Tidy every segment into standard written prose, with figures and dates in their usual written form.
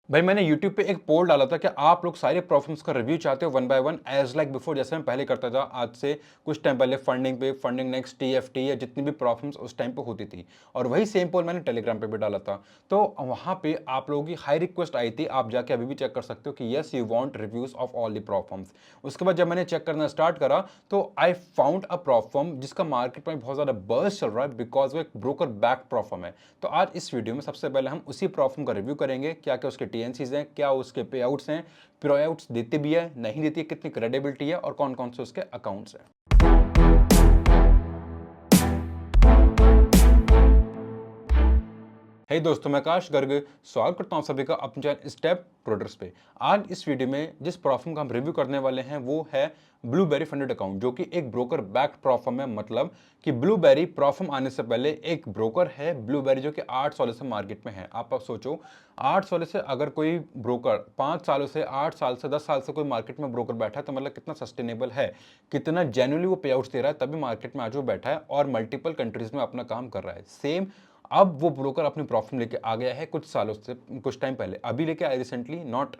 भाई मैंने YouTube पे एक पोल डाला था कि आप लोग सारे प्रॉब्लम्स का रिव्यू चाहते हो one by one as like before, जैसे मैं पहले करता था आज से कुछ टाइम पहले फंडिंग पे, फंडिंग नेक्स्ट, TFT या जितनी भी प्रॉब्लम्स उस टाइम पे होती थी। और वही सेम पोल मैंने टेलीग्राम पे भी डाला था। तो वहाँ पे आप लोगों की हाई रिक्वेस्ट आई थी, आप जाके अभी भी चेक कर सकते हो कि yes you want reviews of all the problems. उसके बाद जब मैंने चेक करना स्टार्ट करा तो आई फाउंड अ प्रॉब्लम जिसका मार्केट में बहुत ज़्यादा बर्स्ट चल रहा है बिकॉज वो एक ब्रोकर बैक प्रॉब्लम है। तो आज इस वीडियो में सबसे पहले हम उसी प्रॉब्लम का रिव्यू करेंगे, क्या क्या उसके TNCs हैं, क्या उसके पे आउट्स हैं, पे आउट्स देते भी है नहीं देती है, कितनी क्रेडिबिलिटी है और कौन कौन से उसके अकाउंट्स हैं। हे दोस्तों, मैं आकाश गर्ग स्वागत करता हूं सभी का अपने चैनल स्टेप ट्रेडर्स पे। आज इस वीडियो में जिस प्रॉफर्म का हम रिव्यू करने वाले हैं वो है ब्लूबेरी फंडेड अकाउंट, जो कि एक ब्रोकर बैक्ड प्रॉफर्म है। मतलब कि ब्लूबेरी प्रॉफर्म आने से पहले एक ब्रोकर है ब्लूबेरी, जो कि 8 सालों से मार्केट में है। आप सोचो 8 सालों से अगर कोई ब्रोकर 5 सालों से, 8 साल से, 10 साल से कोई मार्केट में ब्रोकर बैठा है तो मतलब कितना सस्टेनेबल है, कितना जेन्युइनली वो पे आउट्स दे रहा है, तभी मार्केट में आज वो बैठा है और मल्टीपल कंट्रीज में अपना काम कर रहा है। सेम अब वो ब्रोकर अपनी प्रॉफिट लेके आ गया है कुछ सालों से, कुछ टाइम पहले, अभी लेके आया recently, not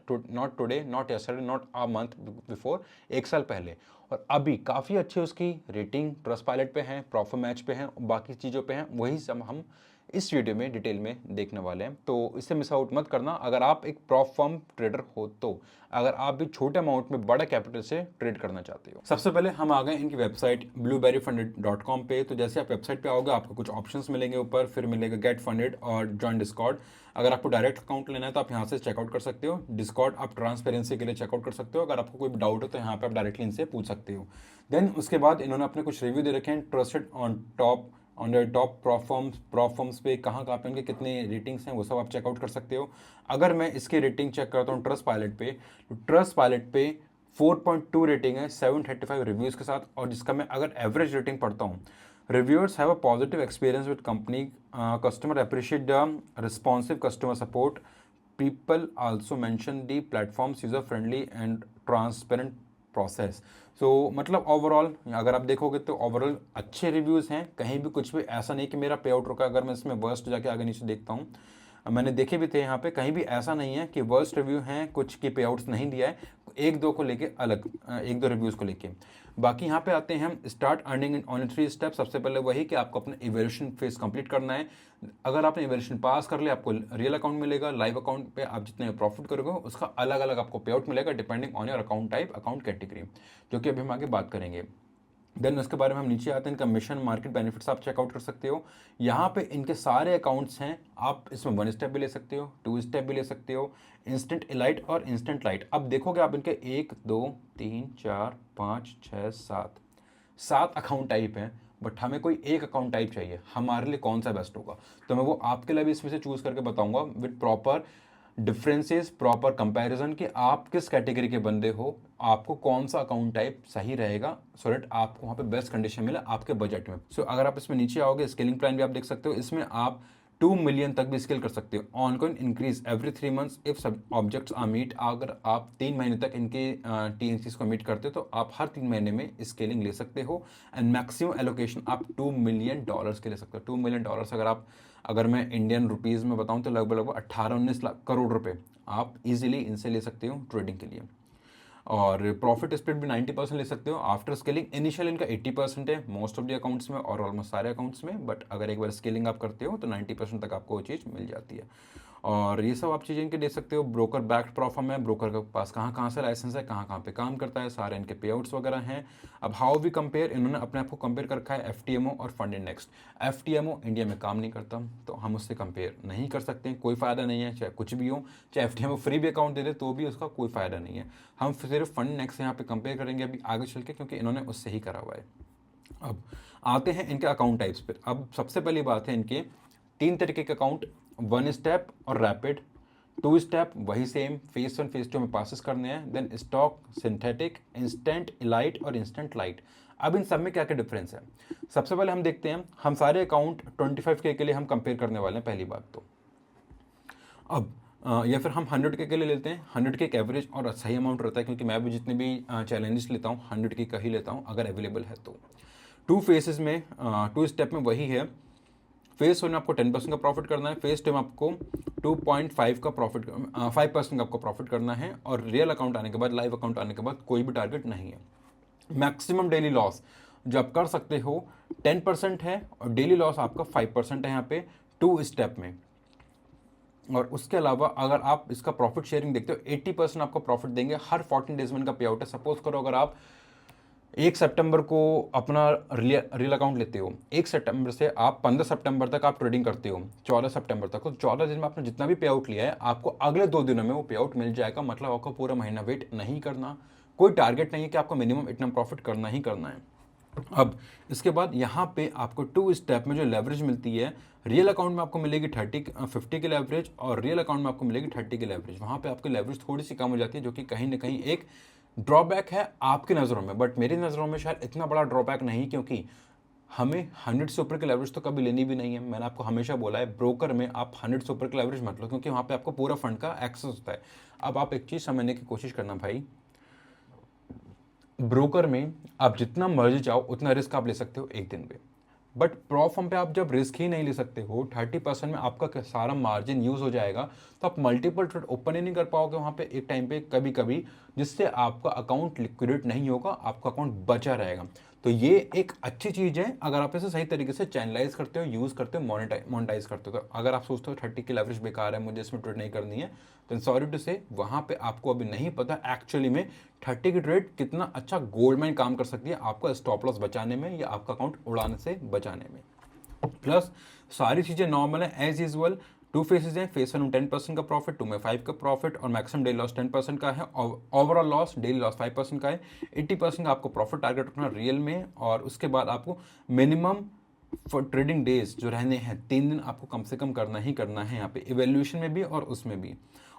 today, not yesterday, not a month before, एक साल पहले। और अभी काफ़ी अच्छी उसकी रेटिंग ट्रस्ट पायलट पे हैं, प्रॉफिट मैच पे हैं, बाकी चीज़ों पे हैं। वही सब हम इस वीडियो में डिटेल में देखने वाले हैं, तो इसे मिस आउट मत करना अगर आप एक प्रॉप फर्म ट्रेडर हो तो, अगर आप भी छोटे अमाउंट में बड़ा कैपिटल से ट्रेड करना चाहते हो। सबसे पहले हम आ गए इनकी वेबसाइट blueberryfunded.com पे। तो जैसे आप वेबसाइट पे आओगे आपको कुछ ऑप्शंस मिलेंगे ऊपर, फिर मिलेगा गेट फंडेड और जॉइन डिस्कॉर्ड। अगर आपको डायरेक्ट अकाउंट लेना है तो आप यहाँ से चेकआउट कर सकते हो। डिस्कॉर्ड आप ट्रांसपेरेंसी के लिए चेकआउट कर सकते हो। अगर आपको कोई डाउट हो तो यहाँ पे आप डायरेक्टली इनसे पूछ सकते हो। देन उसके बाद इन्होंने अपने कुछ रिव्यू दे रखे हैं, ट्रस्टेड ऑन द टॉप प्रॉफर्म्स पे कहाँ कहाँ पे इनके कितने रेटिंग्स हैं वो सब आप चेकआउट कर सकते हो। अगर मैं इसकी रेटिंग चेक करता हूँ ट्रस्ट पायलट पे, तो ट्रस्ट पायलट पे 4.2 रेटिंग है 735 रिव्यूज़ के साथ। और जिसका मैं अगर एवरेज रेटिंग पढ़ता हूँ, reviewers have a positive experience with company, customer appreciate the responsive customer support, people also mention the platforms user friendly and transparent process. So मतलब ओवरऑल अगर आप देखोगे तो ओवरऑल अच्छे रिव्यूज़ हैं, कहीं भी कुछ भी ऐसा नहीं कि मेरा पे आउट रुका। अगर मैं इसमें वर्स्ट जाके आगे नीचे देखता हूँ, मैंने देखे भी थे यहाँ पे, कहीं भी ऐसा नहीं है कि वर्स्ट रिव्यू हैं, कुछ की पे आउट्स नहीं दिया है, एक दो को लेके अलग, एक दो रिव्यूज़ को लेके। बाकी यहाँ पे आते हैं हम start earning in on 3 step. सबसे पहले वही कि आपको अपना इवैल्यूएशन फेज कंप्लीट करना है। अगर आपने इवैल्यूएशन पास कर लिया आपको रियल अकाउंट मिलेगा। लाइव अकाउंट पे आप जितने प्रॉफिट करोगे उसका अलग अलग आपको पे आउट मिलेगा depending on your account type, account category, जो कि अभी हम आगे बात करेंगे। देन उसके बारे में हम नीचे आते हैं, इनका मिशन मार्केट बेनिफिट्स आप चेकआउट कर सकते हो। यहाँ पे इनके सारे अकाउंट्स हैं। आप इसमें 1 स्टेप भी ले सकते हो, 2 स्टेप भी ले सकते हो, इंस्टेंट इलाइट और इंस्टेंट लाइट। अब देखोगे आप इनके 1 2 3 4 5 6 7 अकाउंट टाइप हैं, बट हमें कोई एक अकाउंट टाइप चाहिए, हमारे लिए कौन सा बेस्ट होगा, तो मैं वो आपके लिए भी इसमें से चूज करके बताऊंगा with proper differences, proper comparison कि आप किस कैटेगरी के बंदे हो, आपको कौन सा अकाउंट टाइप सही रहेगा, सो दैट आपको वहाँ पे बेस्ट कंडीशन मिले आपके बजट में। सो अगर आप इसमें नीचे आओगे स्केलिंग प्लान भी आप देख सकते हो। इसमें आप 2 मिलियन तक भी स्केल कर सकते हो। Ongoing increase every 3 months if सब ऑब्जेक्ट्स आर मीट। अगर आप 3 महीने तक इनके TNCs को मीट करते हो तो आप हर 3 महीने में स्केलिंग ले सकते हो। एंड मैक्सिमम एलोकेशन आप $2 मिलियन के ले सकते हो। $2 मिलियन अगर मैं इंडियन रुपीज़ में बताऊं तो लगभग लगभग 18-19 लाख करोड़ रुपए आप इजीली इनसे ले सकते हो ट्रेडिंग के लिए। और प्रॉफिट स्प्लिट भी 90% ले सकते हो आफ्टर स्केलिंग। इनिशियल इनका 80% है मोस्ट ऑफ द अकाउंट्स में और ऑलमोस्ट सारे अकाउंट्स में, बट अगर एक बार स्केलिंग आप करते हो तो 90% तक आपको वो चीज़ मिल जाती है। और ये सब आप चीज़ें इनके देख सकते हो। ब्रोकर बैक्ड प्रॉफर्म है, ब्रोकर के पास कहाँ कहाँ से लाइसेंस है, कहाँ कहाँ पे काम करता है, सारे इनके पे आउट्स वगैरह हैं। अब हाउ वी कंपेयर, इन्होंने अपने आप को कंपेयर कर रखा है FTMO और फंड इंडेक्स। FTMO इंडिया में काम नहीं करता तो हम उससे कंपेयर नहीं कर सकते हैं, कोई फ़ायदा नहीं है, चाहे कुछ भी हो, चाहे FTMO फ्री भी अकाउंट दे दे तो भी उसका कोई फ़ायदा नहीं है। हम सिर्फ फंड इंडेक्स यहाँ पे कंपेयर करेंगे अभी आगे चल के, क्योंकि इन्होंने उससे ही करा हुआ है। अब आते हैं इनके अकाउंट टाइप्स पर। अब सबसे पहली बात है इनके 3 तरीके के अकाउंट, 1 स्टेप और रैपिड। 2 स्टेप वही सेम, फेज 1 फेज 2 में पासिस करने हैं। Then stock, synthetic, instant elite और इंस्टेंट लाइट। अब इन सब में क्या क्या डिफरेंस है, सबसे पहले हम देखते हैं। हम सारे अकाउंट 25K के लिए हम कंपेयर करने वाले हैं पहली बात तो। अब या फिर हम 100K के लिए लेते हैं। 100K एक एवरेज और सही अमाउंट रहता है, क्योंकि मैं भी जितने भी चैलेंजेस लेता हूँ 100K का ही लेता हूँ अगर अवेलेबल है तो। 2 फेसेस में 2 स्टेप में वही है। फेज 1 में आपको 10% का प्रॉफिट करना है, फेज 2 में आपको 2.5 का प्रॉफिट 5% का आपको प्रॉफिट करना है, और रियल अकाउंट आने के बाद, लाइव अकाउंट आने के बाद कोई भी टारगेट नहीं है। मैक्सिमम डेली लॉस जो आप कर सकते हो 10% है, और डेली लॉस आपका 5% है यहाँ पे 2 स्टेप में। और उसके अलावा अगर आप इसका प्रॉफिट शेयरिंग देखते हो 80% आपको प्रॉफिट देंगे हर 14 डेज में इनका पे आउट है। सपोज करो अगर आप 1 सितंबर को अपना रियल अकाउंट लेते हो, 1 सितंबर से आप 15 सितंबर तक आप ट्रेडिंग करते हो, 14 सितंबर तक, तो 14 दिन में आपने जितना भी पे आउट लिया है आपको अगले 2 दिनों में वो पे आउट मिल जाएगा। मतलब आपको पूरा महीना वेट नहीं करना, कोई टारगेट नहीं है कि आपको मिनिमम इतना प्रॉफिट करना ही करना है। अब इसके बाद यहाँ पे आपको 2 स्टेप में जो लेवरेज मिलती है, रियल अकाउंट में आपको मिलेगी 50 की लेवरेज, और रियल अकाउंट में आपको मिलेगी 30 की लेवरेज। वहाँ पे आपकी लेवरेज थोड़ी सी कम हो जाती है, जो कि कहीं ना कहीं एक ड्रॉबैक है आपकी नज़रों में, बट मेरी नज़रों में शायद इतना बड़ा ड्रॉबैक नहीं, क्योंकि हमें 100 से ऊपर की लेवरेज तो कभी लेनी भी नहीं है। मैंने आपको हमेशा बोला है ब्रोकर में आप 100 से ऊपर की लेवरेज मत लो, क्योंकि वहाँ पे आपको पूरा फंड का एक्सेस होता है। अब आप एक चीज़ समझने की कोशिश करना भाई, ब्रोकर में आप जितना मर्जी चाहो उतना रिस्क आप ले सकते हो एक दिन पे, बट प्रॉ फर्म पे आप जब रिस्क ही नहीं ले सकते हो, 30% में आपका सारा मार्जिन यूज हो जाएगा, तो आप मल्टीपल ट्रेड ओपन ही नहीं कर पाओगे वहाँ पे एक टाइम पे कभी कभी, जिससे आपका अकाउंट लिक्विडेट नहीं होगा, आपका अकाउंट बचा रहेगा। तो ये एक अच्छी चीज़ है अगर आप इसे सही तरीके से चैनलाइज करते हो, यूज़ करते हो, मोनेटाइज करते हो। तो अगर आप सोचते हो 30 की लेवरेज बेकार है, मुझे इसमें ट्रेड नहीं करनी है, तो सॉरी टू से वहाँ पे आपको अभी नहीं पता एक्चुअली में 30 की ट्रेड कितना अच्छा गोल्ड माइन काम कर सकती है आपका स्टॉप लॉस बचाने में या आपका अकाउंट उड़ाने से बचाने में। प्लस सारी चीज़ें नॉर्मल है एज यूजल। 2 फेसेज हैं, फेज 1 में 10% का प्रॉफिट, 2 में 5 का प्रॉफिट, और मैक्सिमम डेली लॉस 10% का है, और ओवरऑल लॉस डेली लॉस 5% का है। 80% का आपको प्रॉफिट टारगेट रखना रियल में, और उसके बाद आपको मिनिमम फॉर ट्रेडिंग डेज जो रहने हैं 3 दिन आपको कम से कम करना ही करना है यहाँ पे, इवेल्यूशन में भी और उसमें भी।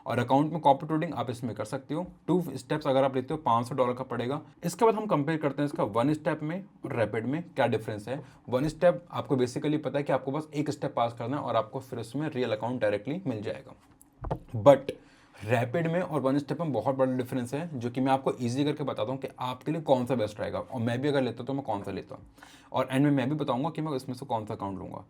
और अकाउंट में कॉपी ट्रेडिंग आप इसमें कर सकते हो। 2 स्टेप्स अगर आप लेते हो $500 का पड़ेगा। इसके बाद हम कंपेयर करते हैं इसका 1 स्टेप में और रैपिड में क्या डिफरेंस है। 1 स्टेप आपको बेसिकली पता है कि आपको बस 1 स्टेप पास करना है और आपको फिर उसमें रियल अकाउंट डायरेक्टली मिल जाएगा। बट रैपिड में और 1 स्टेप में बहुत बड़ा डिफरेंस है, जो कि मैं आपको ईजी करके बताता हूँ कि आपके लिए कौन सा बेस्ट रहेगा, और मैं भी अगर लेता तो मैं कौन सा लेता, और एंड में मैं भी बताऊंगा कि मैं इसमें से कौन सा अकाउंट लूँगा।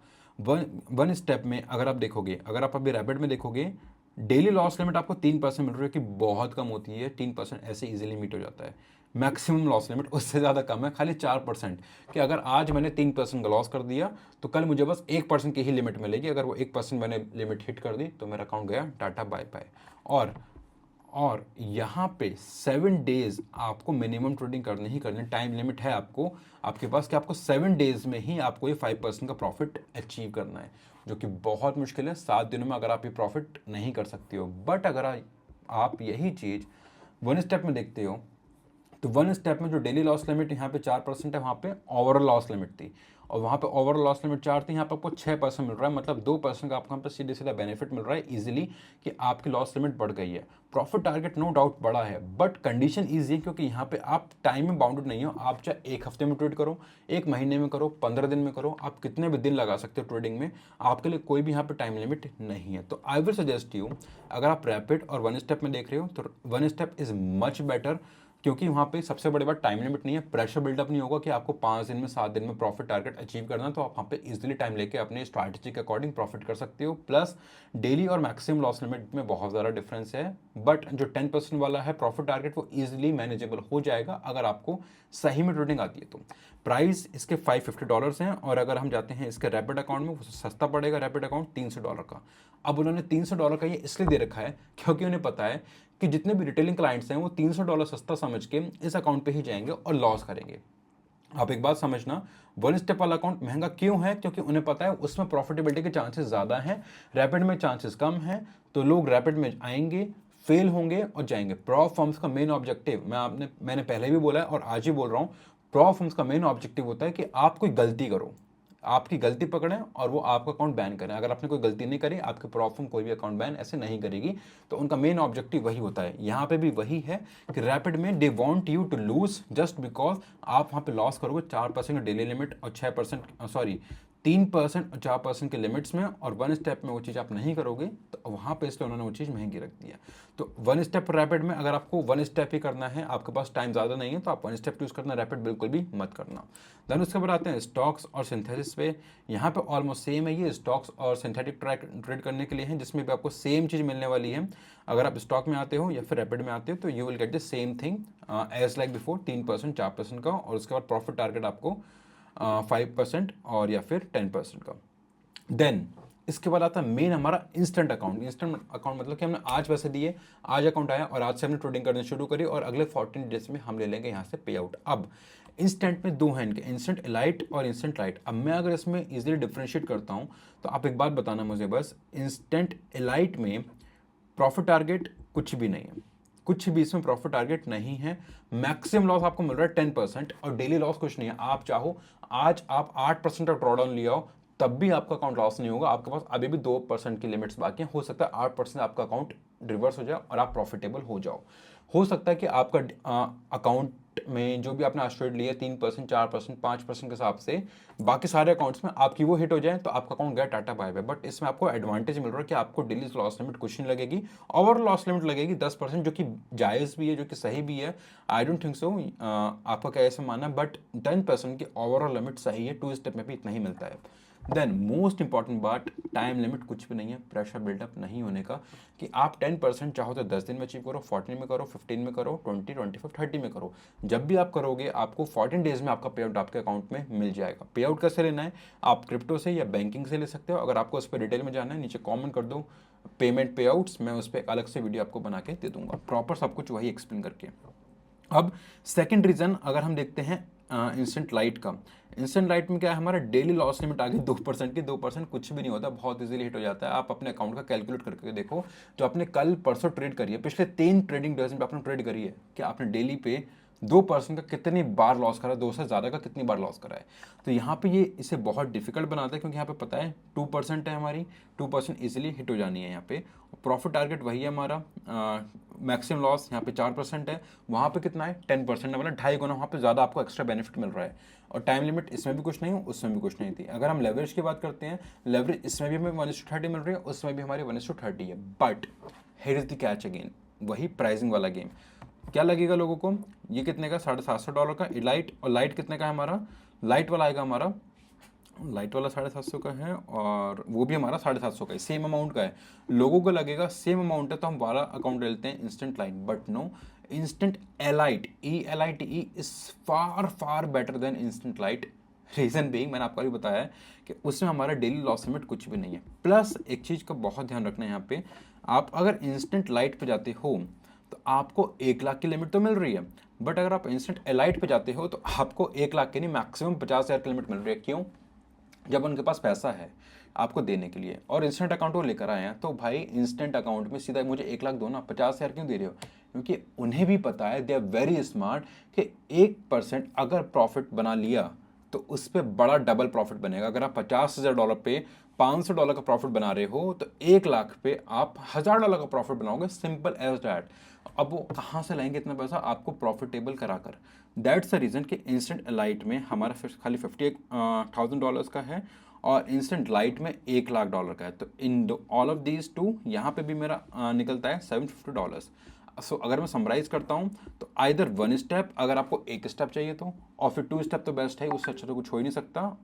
वन स्टेप में अगर आप देखोगे, अगर आप अभी रैपिड में देखोगे, डेली लॉस लिमिट आपको 3% मिल रही है, कि बहुत कम होती है। 3% ऐसे इजीली मीट हो जाता है। मैक्सिमम लॉस लिमिट उससे ज़्यादा कम है, खाली 4%, कि अगर आज मैंने 3% का लॉस कर दिया तो कल मुझे बस 1% की ही लिमिट मिलेगी। अगर वो 1% मैंने लिमिट हिट कर दी तो मेरा अकाउंट गया, टाटा बाय बाय। और यहाँ पे 7 डेज आपको मिनिमम ट्रेडिंग करनी ही करनी, टाइम लिमिट है आपको आपके पास कि आपको 7 डेज में ही आपको ये 5% का प्रॉफिट अचीव करना है, जो कि बहुत मुश्किल है। 7 दिनों में अगर आप ये प्रॉफिट नहीं कर सकते हो। बट अगर आप यही चीज़ 1 स्टेप में देखते हो, तो 1 स्टेप में जो डेली लॉस लिमिट यहाँ पे 4% है, वहाँ पे ओवरऑल लॉस लिमिट थी, और वहाँ पे ओवरऑल लॉस लिमिट 4 थी, यहाँ पे आपको 6% मिल रहा है। मतलब 2% का आपको यहाँ पे सीधे सीधा बेनिफिट मिल रहा है इजीली, कि आपकी लॉस लिमिट बढ़ गई है। प्रॉफिट टारगेट नो डाउट बड़ा है, बट कंडीशन ईजी है, क्योंकि यहाँ पे आप टाइम में बाउंडेड नहीं हो। आप चाहे 1 हफ्ते में ट्रेड करो, 1 महीने में करो, 15 दिन में करो, आप कितने भी दिन लगा सकते हो ट्रेडिंग में, आपके लिए कोई भी यहाँ पे टाइम लिमिट नहीं है। तो आई विल सजेस्ट यू, अगर आप रैपिड और 1 स्टेप में देख रहे हो तो 1 स्टेप इज मच बेटर, क्योंकि वहाँ पे सबसे बड़ी बात टाइम लिमिट नहीं है, प्रेशर बिल्डअप नहीं होगा कि आपको 5 दिन में 7 दिन में प्रॉफिट टारगेट अचीव करना है। तो आप वहाँ पे इजीली टाइम लेके अपने स्ट्रैटेजी के अकॉर्डिंग प्रॉफिट कर सकते हो। प्लस डेली और मैक्सिमम लॉस लिमिट में बहुत ज़्यादा डिफरेंस है, बट जो 10% वाला है प्रॉफिट टारगेट वो ईजिली मैनेजेबल हो जाएगा अगर आपको सही में ट्रेडिंग आती है तो। प्राइस इसके $550 हैं, और अगर हम जाते हैं इसके रैपिड अकाउंट में, वो सस्ता पड़ेगा रैपिड अकाउंट $300 का। अब उन्होंने $300 का ये इसलिए दे रखा है क्योंकि उन्हें पता है कि जितने भी रिटेलिंग क्लाइंट्स हैं वो $300 सस्ता समझ के इस अकाउंट पे ही जाएंगे और लॉस करेंगे। आप एक बात समझना, 1 स्टेप वाला अकाउंट महंगा क्यों है, क्योंकि उन्हें पता है उसमें प्रॉफिटेबिलिटी के चांसेस ज़्यादा हैं, रैपिड में चांसेस कम हैं। तो लोग रैपिड में आएंगे, फेल होंगे और जाएंगे। प्रॉफ फर्म्स का मेन ऑब्जेक्टिव, मैंने पहले भी बोला है और आज ही बोल रहा हूँ, प्रॉफ फर्म्स का मेन ऑब्जेक्टिव होता है कि आप कोई गलती करो, आपकी गलती पकड़ें और वो आपका अकाउंट बैन करें। अगर आपने कोई गलती नहीं करी, आपके प्रॉफ फर्म कोई भी अकाउंट बैन ऐसे नहीं करेगी। तो उनका मेन ऑब्जेक्टिव वही होता है। यहाँ पे भी वही है कि रैपिड में they want you to lose just because आप वहाँ पे लॉस करोगे। 4% डेली लिमिट और 6% 3% और 4% के लिमिट्स में, और वन स्टेप में वो चीज़ आप नहीं करोगे तो वहाँ पे इसलिए उन्होंने वो चीज़ महंगी रख दी है। तो वन स्टेप रैपिड में अगर आपको वन स्टेप ही करना है, आपके पास टाइम ज़्यादा नहीं है, तो आप वन स्टेप यूज़ करना, रैपिड बिल्कुल भी मत करना। देन उसके बाद आते हैं स्टॉक्स और सिंथेसिस पे। यहाँ पे ऑलमोस्ट सेम है, ये स्टॉक्स और सिंथेटिक ट्रेड करने के लिए हैं, जिसमें भी आपको सेम चीज़ मिलने वाली है। अगर आप स्टॉक में आते हो या फिर रैपिड में आते हो तो you will get the same thing as like before, 3% 4% का, और उसके बाद प्रॉफिट टारगेट आपको 5% और या फिर 10% का। देन इसके बाद आता है मेन हमारा इंस्टेंट अकाउंट। इंस्टेंट अकाउंट मतलब कि हमने आज पैसे दिए, आज अकाउंट आया और आज से हमने ट्रेडिंग करनी शुरू करी, और अगले 14 डेज में हम ले लेंगे यहाँ से पे आउट। अब इंस्टेंट में दो हैं इनके, इंस्टेंट एलाइट और इंस्टेंट लाइट। अब मैं अगर इसमें इजीली डिफ्रेंशिएट करता हूँ तो आप एक बात बताना मुझे बस, इंस्टेंट एलाइट में प्रॉफिट टारगेट कुछ भी नहीं है, कुछ भी इसमें प्रॉफिट टारगेट नहीं है। मैक्सिमम लॉस आपको मिल रहा है 10%, और डेली लॉस कुछ नहीं है। आप चाहो आज आप 8% का ड्रॉडाउन लिया हो तब भी आपका अकाउंट लॉस नहीं होगा, आपके पास अभी भी 2% की लिमिट्स बाकी हैं। हो सकता है 8% आपका अकाउंट रिवर्स हो जाए और आप प्रॉफिटेबल हो जाओ। हो सकता है कि आपका अकाउंट में जो भी आपने आज ट्रेड लिया 3%, 4%, 5% के हिसाब से बाकी सारे अकाउंट्स में आपकी वो हिट हो जाए तो आपका अकाउंट गया टाटा बाय बाय। बट इसमें आपको एडवांटेज मिल रहा है कि आपको डेली लॉस लिमिट कुछ नहीं लगेगी, ओवरऑल लॉस लिमिट लगेगी 10%, जो कि जायज़ भी है, जो कि सही भी है। आई डोंट थिंक सो आपका क्या ऐसे मानना है, बट 10% की ओवरऑल लिमिट सही है, 2 स्टेप में भी इतना ही मिलता है। देन मोस्ट इंपॉर्टेंट बात, टाइम लिमिट कुछ भी नहीं है, प्रेशर बिल्डअप नहीं होने का, कि आप 10% चाहो तो 10 दिन में अचीव करो, 14 में करो, 15 में करो, 20, 25, 30 में करो। जब भी आप करोगे आपको 14 डेज में आपका पे आउट आपके अकाउंट में मिल जाएगा। पे आउट कैसे लेना है, आप क्रिप्टो से या बैंकिंग से ले सकते हो। अगर आपको उस पर डिटेल में जाना है नीचे कॉमेंट कर दो पेमेंट पे आउट्स, मैं उस पर एक अलग से वीडियो आपको बना के दे दूंगा, प्रॉपर सब कुछ वही एक्सप्लेन करके। अब सेकंड रीजन अगर हम देखते हैं इंस्टेंट लाइट का, इंस्टेंट लाइट में क्या है, हमारा डेली लॉस लिमिट आ गई 2% की। 2% कुछ भी नहीं होता, बहुत इजीली हिट हो जाता है। आप अपने अकाउंट का कैलकुलेट करके देखो, जो आपने कल परसों ट्रेड करी है, पिछले 3 ट्रेडिंग डेज में आपने ट्रेड करी है, कि आपने डेली पे 2% का कितनी बार लॉस करा है, 2 से ज़्यादा का कितनी बार लॉस करा है। तो यहाँ पे ये इसे बहुत डिफिकल्ट बनाता है, क्योंकि यहाँ पे पता है 2% है हमारी, 2% इजीली हिट हो जानी है यहाँ पे। प्रॉफिट टारगेट वही है हमारा, मैक्सिमम लॉस यहाँ पे 4% है, वहाँ पे कितना है 10% है, मतलब 2.5 गुना वहाँ पे ज़्यादा आपको एक्स्ट्रा बेनिफिट मिल रहा है। और टाइम लिमिट इसमें भी कुछ नहीं, उसमें भी कुछ नहीं थी। अगर हम लेवरेज की बात करते हैं, लेवरेज इसमें भी हमें 1:30 मिल रही है, उसमें भी हमारी 1:30 है। But here is the catch again, वही प्राइसिंग वाला गेम। क्या लगेगा लोगों को, ये कितने का, $750 का इलाइट, और लाइट कितने का है हमारा, लाइट वाला आएगा हमारा, लाइट वाला 750 का है, और वो भी हमारा 750 का है, सेम अमाउंट का है। लोगों को लगेगा सेम अमाउंट है तो हम 12 अकाउंट ले लेते हैं instant light, but no, instant elite, ELITE is far far better than instant light. Reason being मैंने आपको अभी बताया है कि उसमें हमारा डेली लॉस लिमिट कुछ भी नहीं है। प्लस एक चीज़ का बहुत ध्यान रखना है यहाँ पे, आप अगर इंस्टेंट लाइट पे जाते हो तो आपको 1 लाख की लिमिट तो मिल रही है, बट अगर आप इंस्टेंट एलाइट पे जाते हो तो आपको 1 लाख की नहीं, मैक्सिमम 50,000 की लिमिट मिल रही है। क्यों, जब उनके पास पैसा है आपको देने के लिए, और इंस्टेंट अकाउंट वो लेकर आए हैं, तो भाई इंस्टेंट अकाउंट में सीधा मुझे 1 लाख दो ना, 50,000 क्यों दे रहे हो, क्योंकि उन्हें भी पता है, दे आर वेरी स्मार्ट, कि 1% अगर प्रॉफिट बना लिया तो उस पर बड़ा डबल प्रॉफिट बनेगा। अगर आप $50,000 पे $500 का प्रॉफिट बना रहे हो तो 1 लाख पे आप $1,000 का प्रॉफिट बनाओगे, सिंपल एज डैट। अब वो कहाँ से लाएंगे इतना पैसा, आपको प्रॉफिटेबल कराकर। दैट्स द रीज़न कि इंस्टेंट लाइट में हमारा खाली $58,000 का है, और इंस्टेंट लाइट में $1,00,000 का है। तो in all of these two यहाँ पे भी मेरा निकलता है $750। सो अगर मैं समराइज करता हूँ तो आइदर 1 स्टेप, अगर आपको 1 स्टेप चाहिए तो, और फिर 2 स्टेप तो बेस्ट है, उससे अच्छा तो कुछ हो ही नहीं सकता।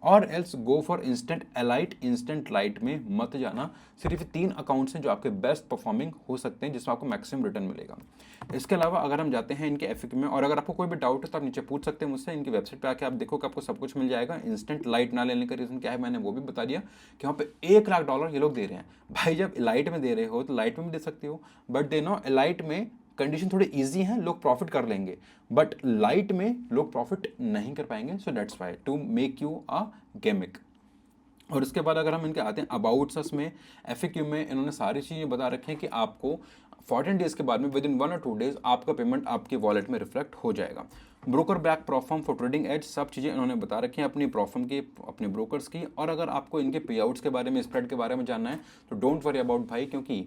और else go for instant elite. Instant light में मत जाना, सिर्फ 3 अकाउंट्स हैं जो आपके बेस्ट परफॉर्मिंग हो सकते हैं, जिसमें आपको मैक्सिमम रिटर्न मिलेगा। इसके अलावा अगर हम जाते हैं इनके एफिक में, और अगर आपको कोई भी डाउट है तो आप नीचे पूछ सकते हैं मुझसे। इनकी वेबसाइट पे आके आप देखो कि आपको सब कुछ मिल जाएगा। इंस्टेंट लाइट ना लेने का रीज़न क्या है मैंने वो भी बता दिया, कि वहाँ पे $1,00,000 ये लोग दे रहे हैं। भाई जब लाइट में दे रहे हो तो लाइट में भी दे सकते हो, बट दे नो लाइट में कंडीशन थोड़ी इजी है, लोग प्रॉफिट कर लेंगे, बट लाइट में लोग प्रॉफिट नहीं कर पाएंगे। So that's why to make you a gimmick. और इसके बाद अगर हम इनके आते हैं अबाउट्स अस में, एफएक्यू में इन्होंने सारी चीज़ें बता रखी हैं कि आपको 14 डेज के बाद में विद इन 1 और 2 डेज आपका पेमेंट आपके वॉलेट में रिफ्लेक्ट हो जाएगा। Broker back prop firm for trading edge, सब चीज़ें इन्होंने बता रखी हैं अपनी प्रोफॉर्म की, अपने ब्रोकर्स की। और अगर आपको इनके पे आउट्स के बारे में, स्प्रेड के बारे में जानना है तो डोंट वरी अबाउट भाई, क्योंकि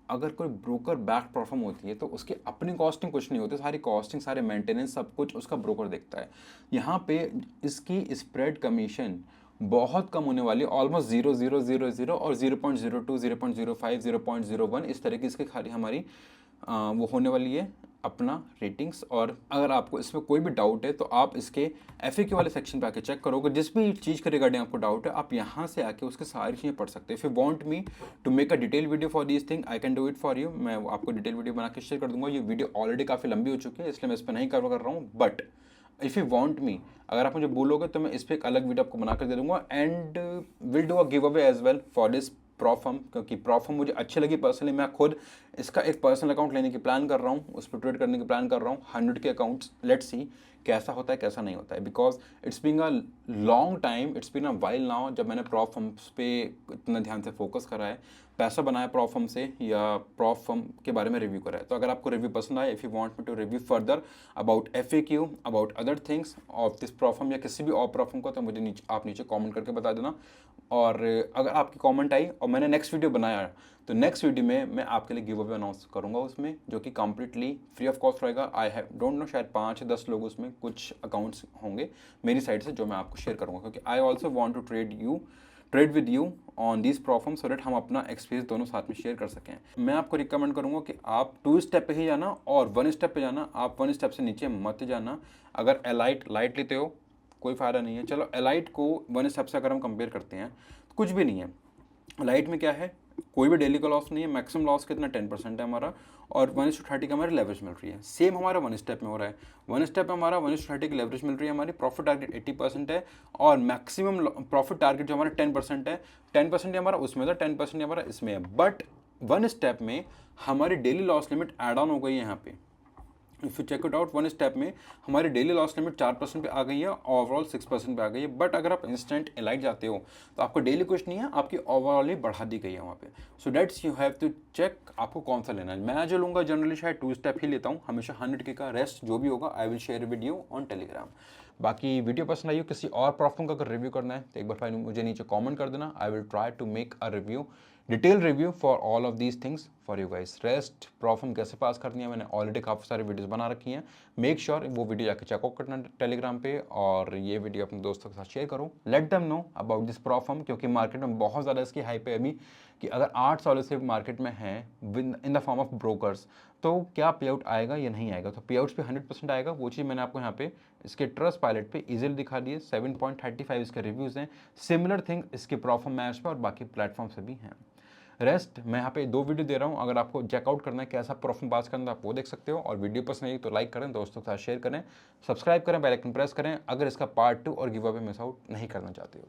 अगर कोई ब्रोकर बैक परफॉर्म होती है तो उसकी अपनी कॉस्टिंग कुछ नहीं होती, सारी कॉस्टिंग, सारे मेंटेनेंस, सब कुछ उसका ब्रोकर देखता है। यहाँ पे इसकी स्प्रेड कमीशन बहुत कम होने वाली, ऑलमोस्ट 0.000 और 0.02, 0.05, 0.01 इस तरह की इसकी खाली हमारी वो होने वाली है अपना रेटिंग्स। और अगर आपको इसमें कोई भी डाउट है तो आप इसके FAQ वाले सेक्शन पे आके चेक करोगे, जिस भी चीज़ के रिगार्डिंग आपको डाउट है आप यहाँ से आके उसके सारी चीज़ें पढ़ सकते हैं। If you want me to make a detail video for this thing I can do it for you, मैं आपको डिटेल वीडियो बना के शेयर कर दूंगा। ये वीडियो ऑलरेडी काफ़ी लंबी हो चुकी है इसलिए मैं इस पर नहीं कवर कर रहा हूँ, बट इफ़ यू वांट मी, अगर आप मुझे बोलोगे तो मैं इस पर एक अलग वीडियो आपको बना कर दे दूंगा। And will do a give away as well for this platform, क्योंकि प्रॉफर्म मुझे अच्छी लगी पर्सनली। मैं खुद इसका एक पर्सनल अकाउंट लेने की प्लान कर रहा हूँ, उस पर ट्रेड करने की प्लान कर रहा हूँ 100 के अकाउंट्स। लेट्स सी कैसा होता है कैसा नहीं होता है, because it's been a long time, it's been a while now जब मैंने प्रॉफर्म्स पे इतना ध्यान से फोकस करा है, पैसा बनाया प्रॉफर्म से या प्रॉफर्म के बारे में रिव्यू करा है। तो अगर आपको रिव्यू पसंद आए, if you want me to review further about FAQ, about other things of this platform या किसी भी और प्रॉफर्म को, तो मुझे नीचे कमेंट करके बता देना। और अगर आपकी कमेंट आई और मैंने नेक्स्ट वीडियो बनाया तो नेक्स्ट वीडियो में मैं आपके लिए गिव अवे अनाउंस करूंगा उसमें, जो कि कंप्लीटली फ्री ऑफ कॉस्ट रहेगा। आई हैव डोंट नो, शायद 5 या 10 लोग उसमें कुछ अकाउंट्स होंगे मेरी साइड से जो मैं आपको शेयर करूंगा, क्योंकि I also want to trade with you on this platform so that हम अपना एक्सपीरियंस दोनों साथ में शेयर कर सकें। मैं आपको रिकमेंड करूंगा कि आप 2 स्टेप पे ही जाना और 1 स्टेप पे जाना, आप 1 स्टेप से नीचे मत जाना। अगर एलाइट लाइट लेते हो कोई फ़ायदा नहीं है। चलो एलाइट को 1 स्टेप से अगर हम कंपेयर करते हैं तो कुछ भी नहीं है। लाइट में क्या है, कोई भी डेली का लॉस नहीं है, मैक्सिमम लॉस कितना 10% है हमारा, और 1:30 का हमारी लेवरेज मिल रही है। सेम हमारा 1 स्टेप में हो रहा है, 1 स्टेप में हमारा 1:30 की लेवरेज मिल रही है, हमारी प्रॉफिट टारगेट 80% है और मैक्सिमम प्रॉफिट टारगेट जो हमारा 10% है, 10% हमारा उसमें था, 10% हमारा इसमें है। बट 1 स्टेप में हमारी daily loss limit add on हो गई है यहाँ पे। If you check it out, 1 step में हमारी डेली लॉस लिमिट 4% पे आ गई है, ओवरऑल 6% पे आ गई है। बट अगर आप इंस्टेंट एलाइट जाते हो तो आपको डेली कुछ नहीं है, आपकी ओवरऑल ही बढ़ा दी गई है वहाँ पे। So that's you have to check आपको कौन सा लेना है। मैं जो लूँगा जनरली शायद 2 स्टेप ही लेता हूँ हमेशा, 100K का। रेस्ट जो भी होगा I will share with you on Telegram. बाकी वीडियो पसंद आई हो, किसी और प्रॉब्लम का अगर रिव्यू करना है तो एक बार मुझे नीचे कमेंट कर देना। I will try to make a review, detail review for all of these things for you guys. Rest problem कैसे पास करनी है मैंने ऑलरेडी काफ़ी सारी वीडियोस बना रखी हैं, मेक श्योर वो वीडियो जाके चेकआउट करना टेलीग्राम पे, और ये वीडियो अपने दोस्तों के साथ शेयर करो, let them know about this problem, क्योंकि मार्केट में बहुत ज़्यादा इसकी हाइप है अभी कि अगर 8 सालों से मार्केट में है in the form of brokers, तो क्या पे आउट आएगा या नहीं आएगा। तो पे आउट्स पे 100% आएगा, वो चीज़ मैंने आपको यहाँ पे इसके ट्रस्ट पायलट पे इजीली दिखा दी है। 7.35 इसके रिव्यूज़ हैं, सिमिलर थिंग इसके प्रॉफर्म मैच पे और बाकी प्लेटफॉर्म से भी हैं। रेस्ट मैं यहाँ पे 2 वीडियो दे रहा हूँ, अगर आपको चेकआउट करना है कैसा परफॉर्म पास करना है आप वो देख सकते हो। और वीडियो पसंद आई तो लाइक करें, दोस्तों के साथ शेयर करें, सब्सक्राइब करें, बेल आइकन प्रेस करें अगर इसका पार्ट 2 और गिव अवे मिस आउट नहीं करना चाहते हो।